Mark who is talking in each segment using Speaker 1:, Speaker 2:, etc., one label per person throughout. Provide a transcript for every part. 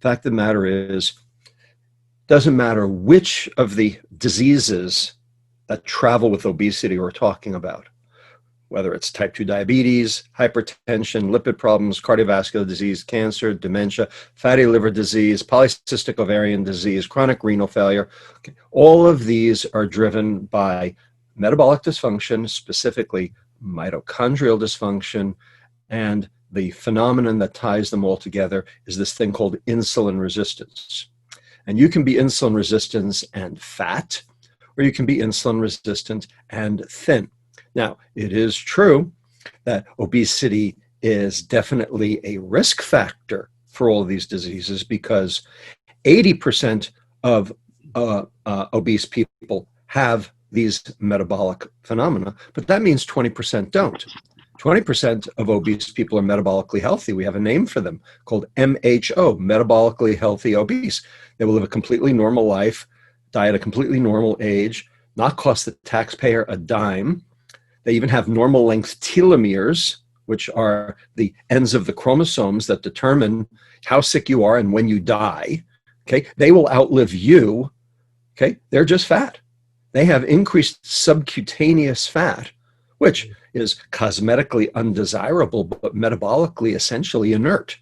Speaker 1: Fact of the matter is, doesn't matter which of the diseases that travel with obesity we're talking about, whether it's type 2 diabetes, hypertension, lipid problems, cardiovascular disease, cancer, dementia, fatty liver disease, polycystic ovarian disease, chronic renal failure. Okay. All of these are driven by metabolic dysfunction, specifically mitochondrial dysfunction, and the phenomenon that ties them all together is this thing called insulin resistance. And you can be insulin resistant and fat, or you can be insulin resistant and thin. Now, it is true that obesity is definitely a risk factor for all of these diseases because 80% of obese people have these metabolic phenomena, but that means 20% don't. 20% of obese people are metabolically healthy. We have a name for them called MHO, metabolically healthy obese. They will live a completely normal life, die at a completely normal age, not cost the taxpayer a dime. They even have normal length telomeres, which are the ends of the chromosomes that determine how sick you are and when you die. Okay, they will outlive you. Okay, they're just fat. They have increased subcutaneous fat, which is cosmetically undesirable, but metabolically essentially inert.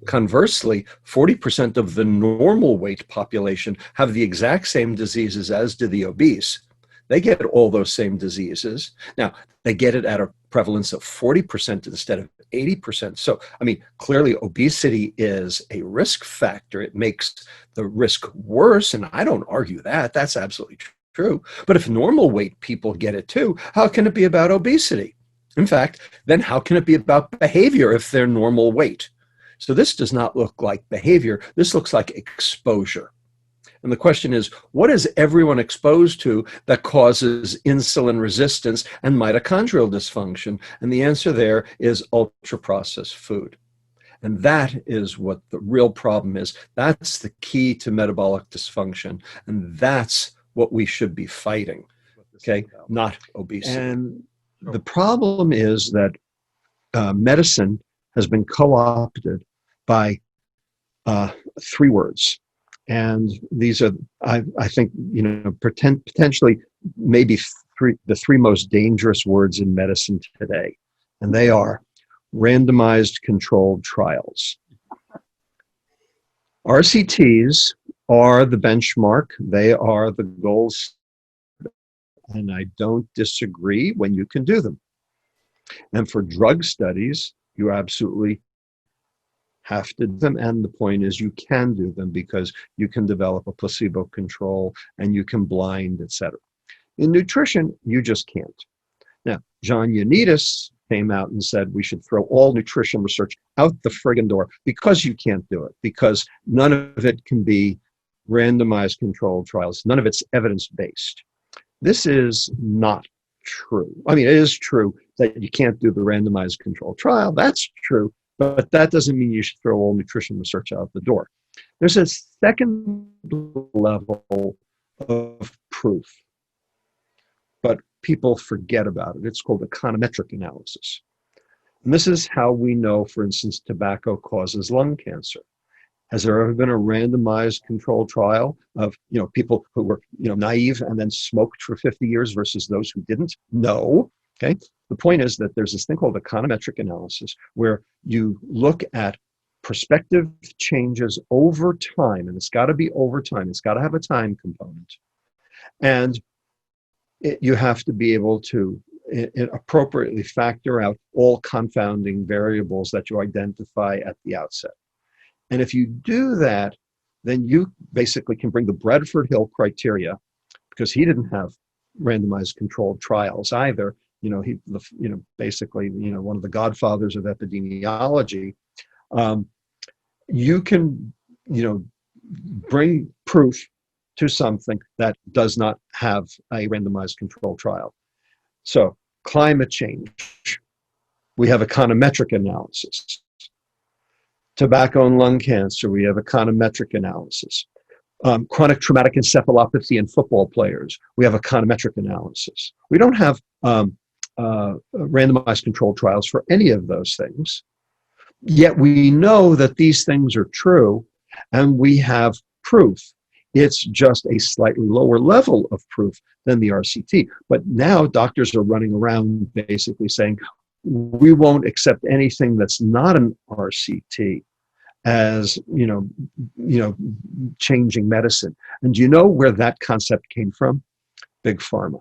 Speaker 1: Conversely, 40% of the normal weight population have the exact same diseases as do the obese. They get all those same diseases. Now, they get it at a prevalence of 40% instead of 80%. So, I mean, clearly obesity is a risk factor. It makes the risk worse, and I don't argue that. That's absolutely true. But if normal weight people get it too, how can it be about obesity? In fact, then how can it be about behavior if they're normal weight? So this does not look like behavior. This looks like exposure. And the question is, what is everyone exposed to that causes insulin resistance and mitochondrial dysfunction? And the answer there is ultra-processed food. And that is what the real problem is. That's the key to metabolic dysfunction. And that's what we should be fighting, okay? Not obesity. And the problem is that medicine has been co-opted by three words. And these are, I think, potentially maybe the three most dangerous words in medicine today. And they are randomized controlled trials. RCTs are the benchmark. They are the goals. And I don't disagree when you can do them. And for drug studies, you absolutely have to do them. And the point is you can do them because you can develop a placebo control and you can blind, etc. In nutrition, you just can't. Now, John Ioannidis came out and said we should throw all nutrition research out the friggin' door because you can't do it, because none of it can be randomized controlled trials. None of it's evidence-based. This is not true. I mean, it is true that you can't do the randomized controlled trial. That's true. But that doesn't mean you should throw all nutrition research out the door. There's a second level of proof, but people forget about it. It's called econometric analysis. And this is how we know, for instance, tobacco causes lung cancer. Has there ever been a randomized controlled trial of people who were naive and then smoked for 50 years versus those who didn't? No. Okay. The point is that there's this thing called econometric analysis where you look at prospective changes over time, and it's got to be over time. It's got to have a time component. And you have to be able to appropriately factor out all confounding variables that you identify at the outset. And if you do that, then you basically can bring the Bradford Hill criteria, because he didn't have randomized controlled trials either. Basically, one of the godfathers of epidemiology. You can, bring proof to something that does not have a randomized controlled trial. So climate change, we have econometric analysis. Tobacco and lung cancer, we have econometric analysis. Chronic traumatic encephalopathy in football players, we have econometric analysis. We don't have randomized controlled trials for any of those things. Yet we know that these things are true, And we have proof. It's just a slightly lower level of proof than the RCT. But now doctors are running around basically saying, we won't accept anything that's not an RCT as, changing medicine. And do you know where that concept came from? Big Pharma.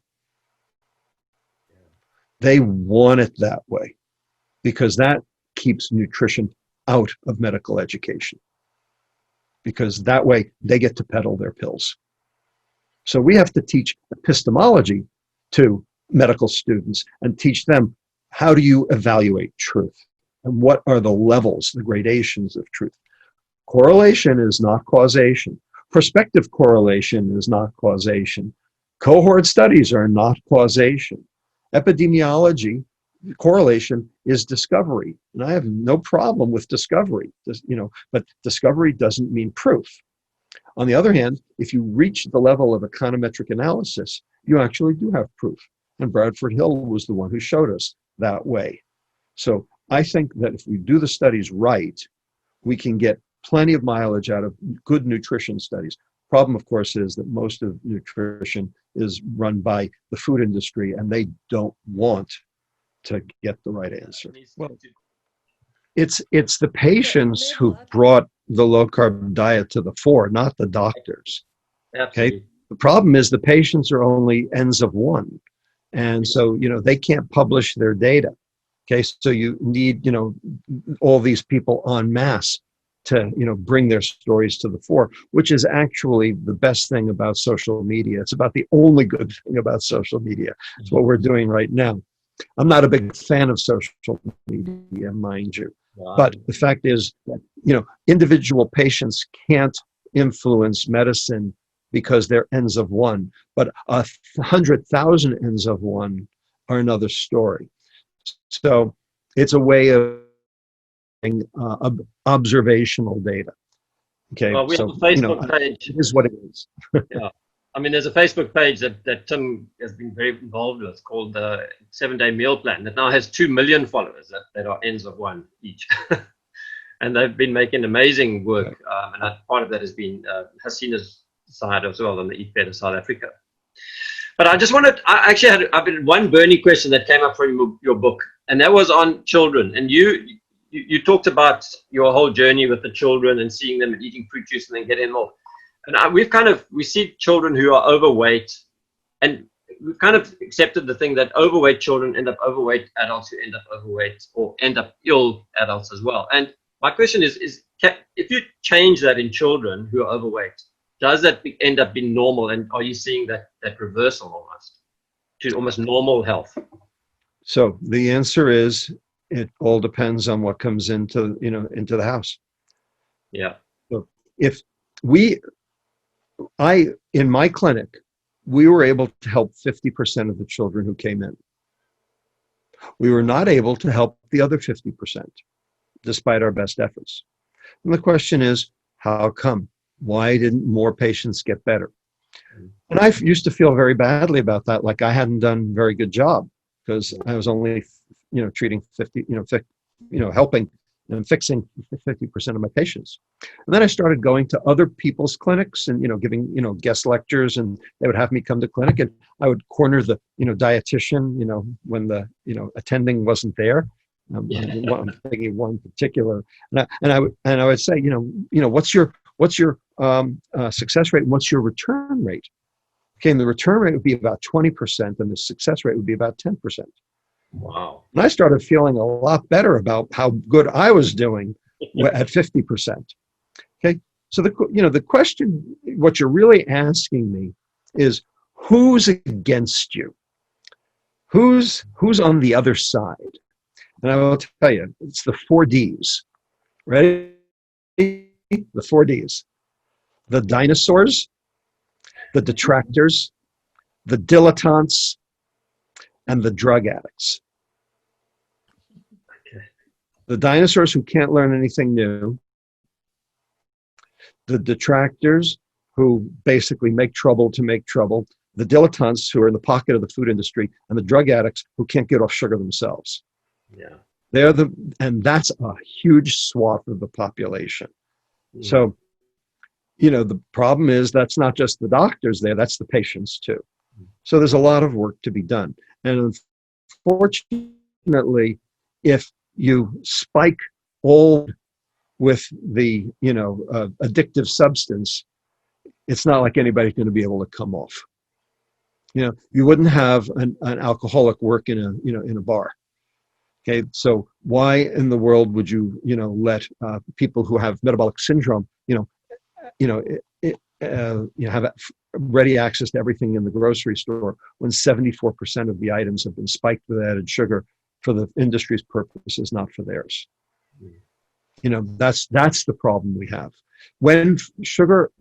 Speaker 1: They want it that way because that keeps nutrition out of medical education. Because that way they get to peddle their pills. So we have to teach epistemology to medical students and teach them, how do you evaluate truth? And what are the levels, the gradations of truth? Correlation is not causation. Prospective correlation is not causation. Cohort studies are not causation. Epidemiology, correlation is discovery. And I have no problem with discovery, but discovery doesn't mean proof. On the other hand, if you reach the level of econometric analysis, you actually do have proof. And Bradford Hill was the one who showed us that way. So I think that if we do the studies right, we can get plenty of mileage out of good nutrition studies. Problem, of course, is that most of nutrition is run by the food industry, and they don't want to get the right answer. Well, it's the patients who brought the low-carb diet to the fore, not the doctors.
Speaker 2: Absolutely.
Speaker 1: Okay? The problem is the patients are only n's of one. And so, they can't publish their data. Okay, so you need, all these people en masse to, bring their stories to the fore, which is actually the best thing about social media. It's about the only good thing about social media. It's what we're doing right now. I'm not a big fan of social media, mind you.
Speaker 2: Wow.
Speaker 1: But the fact is that, individual patients can't influence medicine because they're n's of one, but 100,000 n's of one are another story. So it's a way of observational data. Okay,
Speaker 2: Well, we
Speaker 1: so
Speaker 2: have a Facebook page.
Speaker 1: It is what it is.
Speaker 2: Yeah. I mean, there's a Facebook page that Tim has been very involved with called the 7-Day Meal Plan that now has 2 million followers that are n's of one each. And they've been making amazing work. And part of that has been Hasina's side as well on the Eat Better South Africa. But I just wanted, I've been one burning question that came up from your book, and that was on children. And you talked about your whole journey with the children and seeing them and eating fruit juice and then getting them off. And we see children who are overweight, and we've kind of accepted the thing that overweight children end up overweight adults who end up overweight or end up ill adults as well. And my question is if you change that in children who are overweight, does that end up being normal? And are you seeing that reversal almost to almost normal health?
Speaker 1: So the answer is, it all depends on what comes into the house.
Speaker 2: Yeah.
Speaker 1: So if in my clinic, we were able to help 50% of the children who came in. We were not able to help the other 50%, despite our best efforts. And the question is, how come? Why didn't more patients get better? And I used to feel very badly about that, like I hadn't done a very good job because I was only, treating 50, helping and fixing 50% of my patients. And then I started going to other people's clinics and, giving, guest lectures, and they would have me come to clinic, and I would corner the, dietitian, when the, attending wasn't there. I'm thinking one particular, and I would say, what's your success rate and what's your return rate? Okay, and the return rate would be about 20%, and the success rate would be about 10%.
Speaker 2: Wow.
Speaker 1: And I started feeling a lot better about how good I was doing at 50%. Okay, so the question, what you're really asking me is, who's against you? Who's on the other side? And I will tell you, it's the 4 Ds. Ready? The 4 Ds. The dinosaurs, the detractors, the dilettantes, and the drug addicts. The dinosaurs who can't learn anything new, the detractors who basically make trouble to make trouble, the dilettantes who are in the pocket of the food industry, and the drug addicts who can't get off sugar themselves.
Speaker 2: Yeah.
Speaker 1: And that's a huge swath of the population. Yeah. So The problem is that's not just the doctors there, that's the patients too. So there's a lot of work to be done. And unfortunately, if you spike all with the, addictive substance, it's not like anybody's going to be able to come off. You wouldn't have an alcoholic work in a bar. Okay, so why in the world would you, let people who have metabolic syndrome, have ready access to everything in the grocery store when 74% of the items have been spiked with added sugar for the industry's purposes, not for theirs. That's the problem we have. When sugar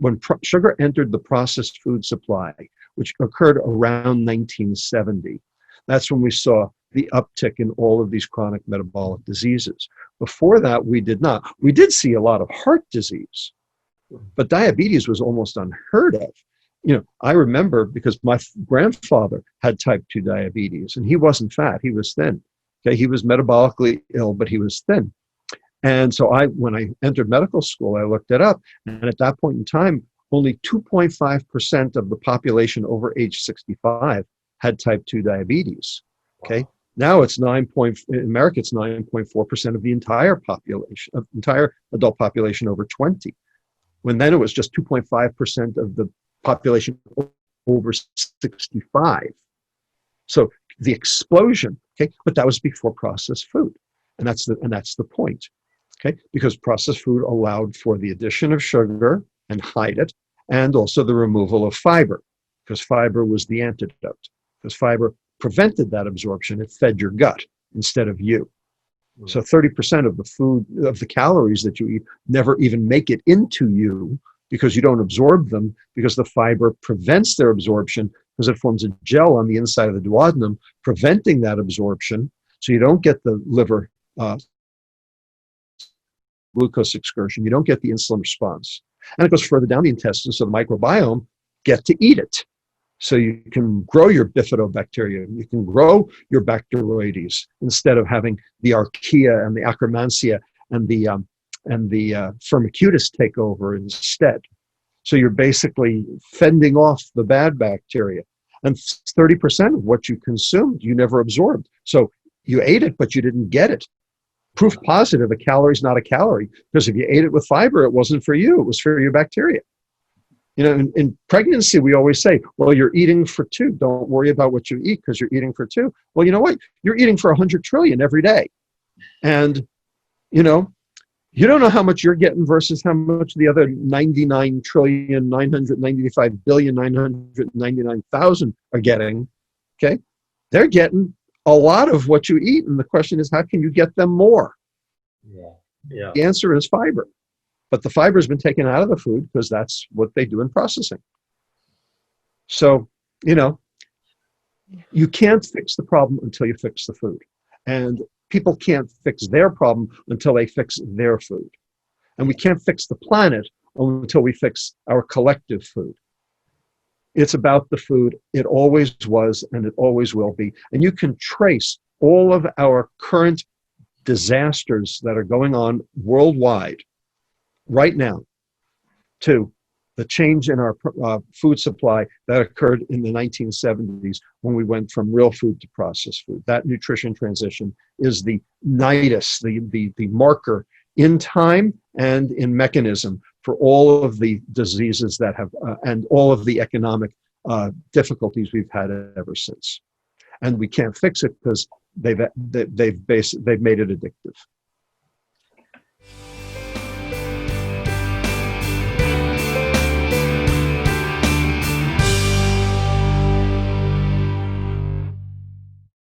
Speaker 1: entered the processed food supply, which occurred around 1970, that's when we saw the uptick in all of these chronic metabolic diseases. Before that, we did not. We did see a lot of heart disease, but diabetes was almost unheard of. I remember because my grandfather had type 2 diabetes, and he wasn't fat, he was thin. Okay, he was metabolically ill, but he was thin. And so when I entered medical school, I looked it up, and at that point in time, only 2.5% of the population over age 65 had type 2 diabetes. Okay, now it's in America, it's 9.4% of the entire population, of entire adult population over 20. When then it was just 2.5% of the population over 65. So the explosion, okay, but that was before processed food. And that's the point. Okay, because processed food allowed for the addition of sugar and hide it, and also the removal of fiber, because fiber was the antidote. Because fiber prevented that absorption, it fed your gut instead of you. So 30% of the food, of the calories that you eat, never even make it into you because you don't absorb them, because the fiber prevents their absorption because it forms a gel on the inside of the duodenum, preventing that absorption. So you don't get the liver glucose excursion, you don't get the insulin response. And it goes further down the intestine, so the microbiome get to eat it. So you can grow your bifidobacteria, you can grow your Bacteroides instead of having the Archaea and the Akkermansia and the Firmicutes take over instead. So you're basically fending off the bad bacteria. And 30% of what you consumed, you never absorbed. So you ate it, but you didn't get it. Proof positive, a calorie is not a calorie, because if you ate it with fiber, it wasn't for you, it was for your bacteria. In pregnancy, we always say, well, you're eating for two. Don't worry about what you eat because you're eating for two. Well, you know what? You're eating for 100 trillion every day. And, you don't know how much you're getting versus how much the other 99,995,999,000 are getting. Okay? They're getting a lot of what you eat. And the question is, how can you get them more?
Speaker 2: Yeah.
Speaker 1: The answer is fiber. But the fiber has been taken out of the food because that's what they do in processing. So, you can't fix the problem until you fix the food. And people can't fix their problem until they fix their food. And we can't fix the planet until we fix our collective food. It's about the food. It always was, and it always will be. And you can trace all of our current disasters that are going on worldwide right now to the change in our food supply that occurred in the 1970s when we went from real food to processed food. That nutrition transition is the nidus, the marker in time and in mechanism for all of the diseases that have, and all of the economic difficulties we've had ever since. And we can't fix it because they've made it addictive.